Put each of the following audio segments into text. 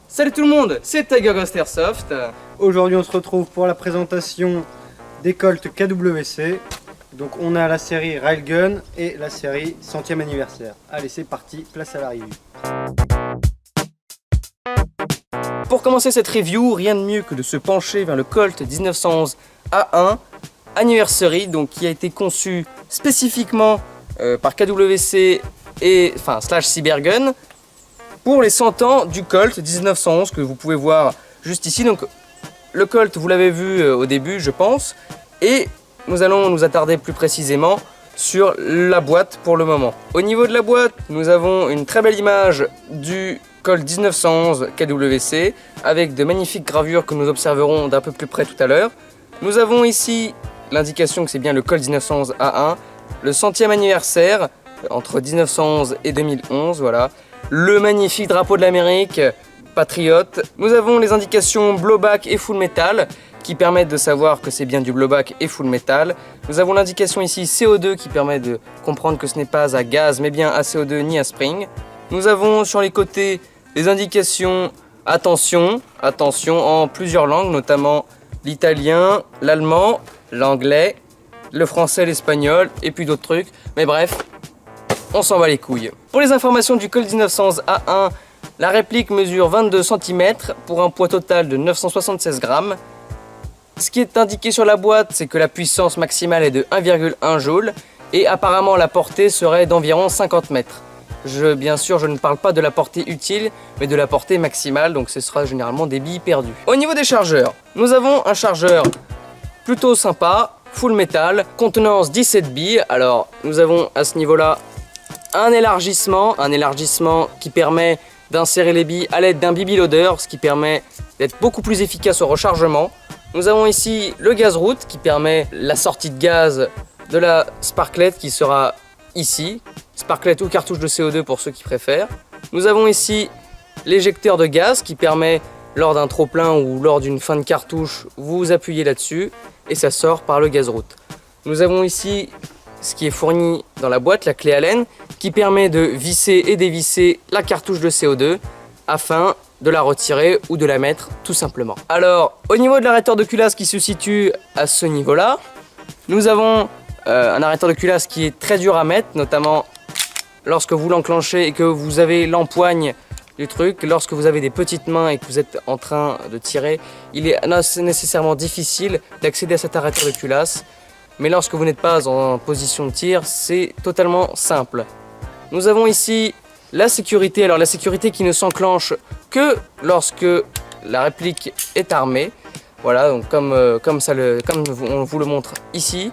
Salut tout le monde, c'est Tiger Ghost Airsoft. Aujourd'hui on se retrouve pour la présentation des Colt KWC. Donc on a la série Railgun et la série 100e anniversaire. Allez c'est parti, place à la review. Pour commencer cette review, rien de mieux que de se pencher vers le Colt 1911 A1 Anniversary, donc qui a été conçu spécifiquement par KWC et / Cybergun pour les 100 ans du Colt 1911 que vous pouvez voir juste ici. Donc le Colt, vous l'avez vu au début je pense, et nous allons nous attarder plus précisément sur la boîte pour le moment. Au niveau de la boîte, nous avons une très belle image du Colt 1911 KWC avec de magnifiques gravures que nous observerons d'un peu plus près tout à l'heure. Nous avons ici l'indication que c'est bien le Colt 1911 A1, le 100e anniversaire entre 1911 et 2011, voilà. Le magnifique drapeau de l'Amérique, patriote. Nous avons les indications blowback et full metal qui permettent de savoir que c'est bien du blowback et full metal. Nous avons l'indication ici CO2 qui permet de comprendre que ce n'est pas à gaz mais bien à CO2 ni à spring. Nous avons sur les côtés les indications attention en plusieurs langues, notamment l'italien, l'allemand, l'anglais, le français, l'espagnol et puis d'autres trucs. Mais bref, on s'en bat les couilles. Pour les informations du Colt 1911 A1, la réplique mesure 22 cm pour un poids total de 976 grammes. Ce qui est indiqué sur la boîte, c'est que la puissance maximale est de 1,1 joule et apparemment la portée serait d'environ 50 mètres. Bien sûr, je ne parle pas de la portée utile, mais de la portée maximale, donc ce sera généralement des billes perdues. Au niveau des chargeurs, nous avons un chargeur plutôt sympa, full metal, contenance 17 billes. Alors, nous avons à ce niveau-là un élargissement qui permet d'insérer les billes à l'aide d'un BB loader, ce qui permet d'être beaucoup plus efficace au rechargement. Nous avons ici le gaz route qui permet la sortie de gaz de la sparklet qui sera ici, sparklet ou cartouche de CO2 pour ceux qui préfèrent. Nous avons ici l'éjecteur de gaz qui permet lors d'un trop-plein ou lors d'une fin de cartouche, vous appuyez là-dessus et ça sort par le gaz route. Nous avons ici ce qui est fourni dans la boîte, la clé Allen, qui permet de visser et dévisser la cartouche de CO2 afin de la retirer ou de la mettre tout simplement. Alors, au niveau de l'arrêteur de culasse qui se situe à ce niveau-là, nous avons un arrêteur de culasse qui est très dur à mettre, notamment lorsque vous l'enclenchez et que vous avez l'empoigne du truc. Lorsque vous avez des petites mains et que vous êtes en train de tirer, il est nécessairement difficile d'accéder à cet arrêteur de culasse. Mais lorsque vous n'êtes pas en position de tir, c'est totalement simple. Nous avons ici la sécurité. Alors la sécurité qui ne s'enclenche que lorsque la réplique est armée. Voilà, donc comme on vous le montre ici.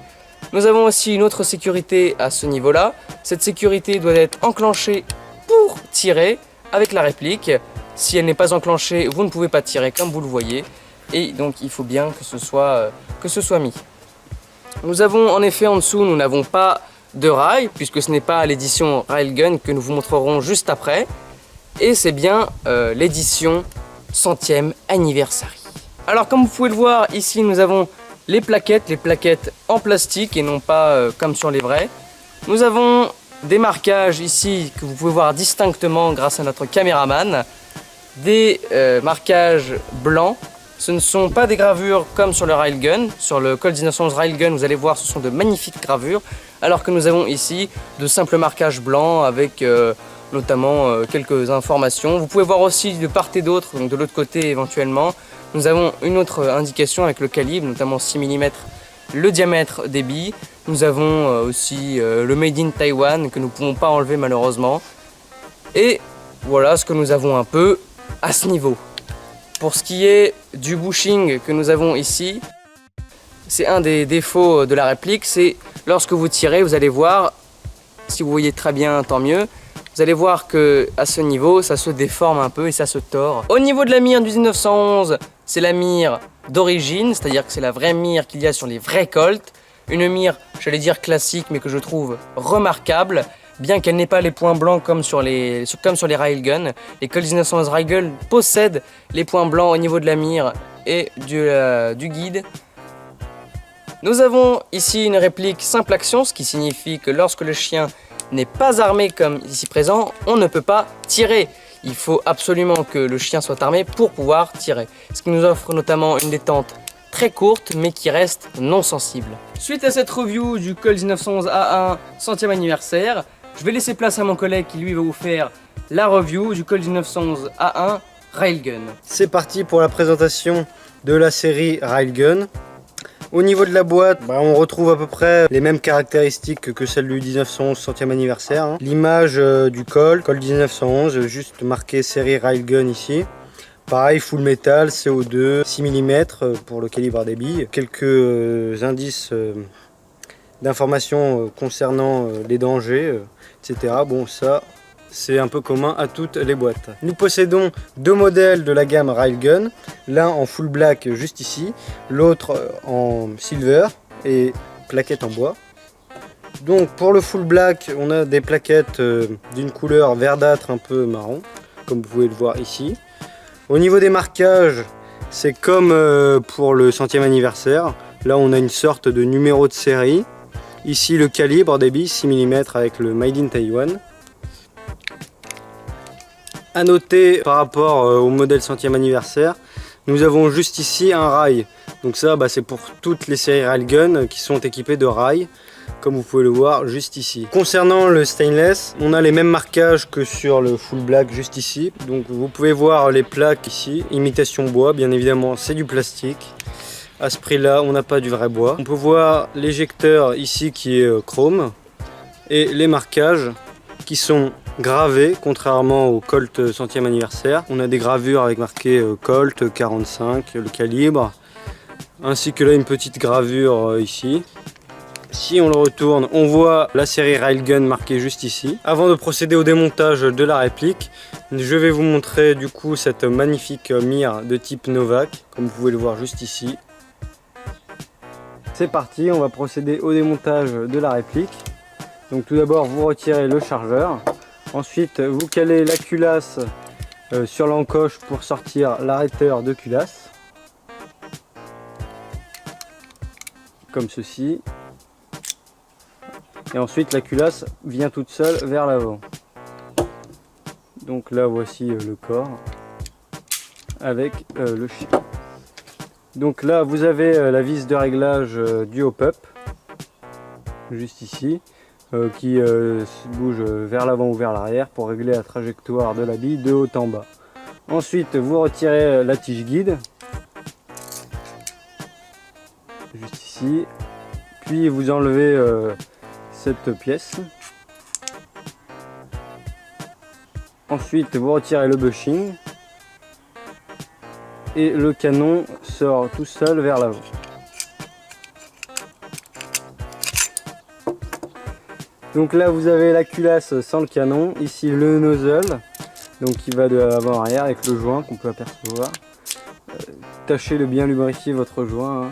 Nous avons aussi une autre sécurité à ce niveau-là. Cette sécurité doit être enclenchée pour tirer avec la réplique. Si elle n'est pas enclenchée, vous ne pouvez pas tirer comme vous le voyez. Et donc il faut bien que ce soit mis. Nous avons en effet en dessous, nous n'avons pas de rail, puisque ce n'est pas l'édition Railgun que nous vous montrerons juste après. Et c'est bien l'édition 100e Anniversary. Alors comme vous pouvez le voir, ici nous avons les plaquettes en plastique et non pas comme sur les vrais. Nous avons des marquages ici que vous pouvez voir distinctement grâce à notre caméraman. Des marquages blancs. Ce ne sont pas des gravures comme sur le Railgun. Sur le Colt 1911 Railgun, vous allez voir, ce sont de magnifiques gravures. Alors que nous avons ici de simples marquages blancs avec notamment quelques informations. Vous pouvez voir aussi de part et d'autre, donc de l'autre côté éventuellement, nous avons une autre indication avec le calibre, notamment 6 mm, le diamètre des billes. Nous avons aussi le Made in Taiwan que nous ne pouvons pas enlever malheureusement. Et voilà ce que nous avons un peu à ce niveau. Pour ce qui est du bushing que nous avons ici, c'est un des défauts de la réplique, c'est lorsque vous tirez, vous allez voir, si vous voyez très bien, tant mieux, vous allez voir que à ce niveau, ça se déforme un peu et ça se tord. Au niveau de la mire du 1911, c'est la mire d'origine, c'est-à-dire que c'est la vraie mire qu'il y a sur les vrais Colt. Une mire, j'allais dire classique, mais que je trouve remarquable, bien qu'elle n'ait pas les points blancs comme sur les Railgun. Les Colt 1911 Railgun possèdent les points blancs au niveau de la mire et du guide. Nous avons ici une réplique simple action, ce qui signifie que lorsque le chien n'est pas armé comme ici présent, on ne peut pas tirer. il faut absolument que le chien soit armé pour pouvoir tirer. Ce qui nous offre notamment une détente très courte mais qui reste non sensible. Suite à cette review du Colt 1911 A1 centième anniversaire, je vais laisser place à mon collègue qui lui va vous faire la review du Colt 1911 A1 Railgun. C'est parti pour la présentation de la série Railgun. Au niveau de la boîte, on retrouve à peu près les mêmes caractéristiques que celle du 1911 centième anniversaire. L'image du Colt 1911, juste marqué série Railgun ici. Pareil, full metal, CO2, 6 mm pour le calibre des billes. Quelques indices d'informations concernant les dangers, etc. Bon, ça, c'est un peu commun à toutes les boîtes. Nous possédons deux modèles de la gamme Railgun. L'un en full black juste ici, l'autre en silver et plaquette en bois. Donc pour le full black, on a des plaquettes d'une couleur verdâtre un peu marron, comme vous pouvez le voir ici. Au niveau des marquages, c'est comme pour le centième anniversaire. Là, on a une sorte de numéro de série. Ici, le calibre des billes, 6 mm avec le Made in Taiwan. A noter par rapport au modèle centième anniversaire, nous avons juste ici un rail. Donc ça, c'est pour toutes les séries Railgun qui sont équipées de rails, comme vous pouvez le voir juste ici. Concernant le stainless, on a les mêmes marquages que sur le full black juste ici. Donc vous pouvez voir les plaques ici, imitation bois, bien évidemment c'est du plastique. À ce prix là, on n'a pas du vrai bois. On peut voir l'éjecteur ici qui est chrome et les marquages qui sont gravés, contrairement au Colt centième anniversaire. On a des gravures avec marqué Colt 45, le calibre, ainsi que là une petite gravure ici. Si on le retourne, on voit la série Railgun marquée juste ici. Avant de procéder au démontage de la réplique, je vais vous montrer du coup cette magnifique mire de type Novak, comme vous pouvez le voir juste ici. C'est parti, on va procéder au démontage de la réplique. Donc tout d'abord, vous retirez le chargeur. Ensuite, vous calez la culasse sur l'encoche pour sortir l'arrêteur de culasse. Comme ceci. Et ensuite la culasse vient toute seule vers l'avant. Donc là voici le corps avec le chien. Donc là vous avez la vis de réglage du hop-up, juste ici, qui bouge vers l'avant ou vers l'arrière pour régler la trajectoire de la bille de haut en bas. Ensuite vous retirez la tige guide, juste ici, puis vous enlevez cette pièce. Ensuite vous retirez le bushing et le canon sort tout seul vers l'avant. Donc là vous avez la culasse sans le canon, ici le nozzle, donc qui va de avant arrière avec le joint qu'on peut apercevoir. Tâchez de bien lubrifier votre joint, hein.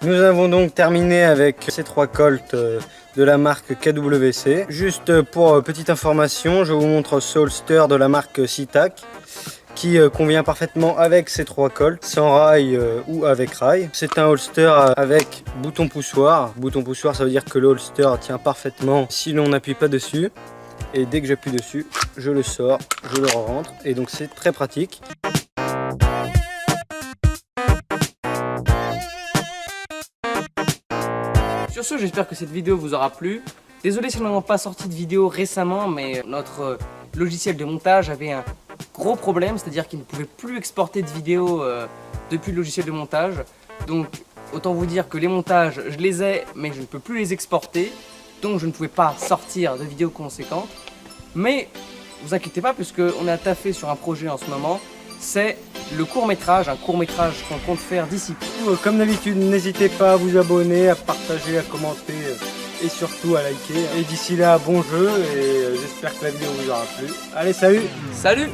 Nous avons donc terminé avec ces trois Colts de la marque KWC. Juste pour petite information, je vous montre ce holster de la marque SeaTac qui convient parfaitement avec ces trois Colts, sans rail ou avec rail. C'est un holster avec bouton poussoir. Bouton poussoir, ça veut dire que le holster tient parfaitement si l'on n'appuie pas dessus. Et dès que j'appuie dessus, je le sors, je le rentre. Et donc c'est très pratique. Sur ce, j'espère que cette vidéo vous aura plu. Désolé si nous n'avons pas sorti de vidéo récemment, mais notre logiciel de montage avait un gros problème, c'est-à-dire qu'il ne pouvait plus exporter de vidéos depuis le logiciel de montage. Donc autant vous dire que les montages, je les ai, mais je ne peux plus les exporter, donc je ne pouvais pas sortir de vidéos conséquentes. Mais vous inquiétez pas, puisqu'on a taffé sur un projet en ce moment, c'est le court-métrage, un court-métrage qu'on compte faire d'ici peu. Comme d'habitude, n'hésitez pas à vous abonner, à partager, à commenter et surtout à liker. Et d'ici là, bon jeu et j'espère que la vidéo vous aura plu. Allez, salut! Salut!